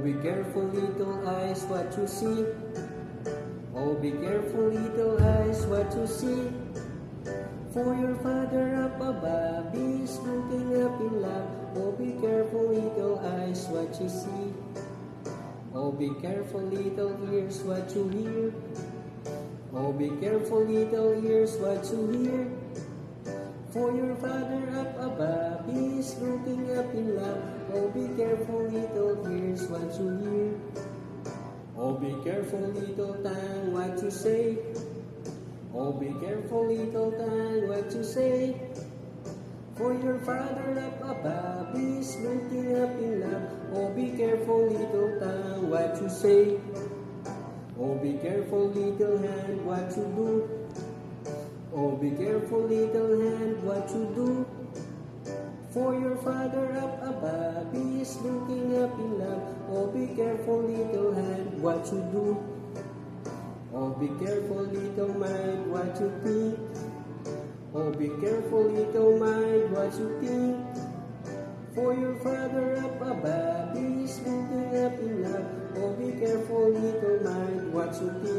be careful, little eyes, what you see. Oh, be careful, little eyes, what you see. For your Father up above is looking up in love. Oh, be careful, little eyes, what you see. Oh, be careful, little ears, what you hear. Oh, be careful, little ears, what you hear. For your Father up above is looking up in love. Oh, be careful, little ears, what you hear. Oh, be careful, little tongue, what you say. Oh, be careful, little tongue, what you say. For your Father up above is looking up in love. Oh, be careful, little tongue, what you say. Oh, be careful, little hand, what you do. Oh, be careful, little hand, what you do. For your Father up above is looking up in love. Oh, be careful, little hand, what you do. Oh, be careful, little mind, what you think. Oh, be careful, little mind, what you think. For your Father up above is looking up in love. Oh, be careful, little mind, what you think.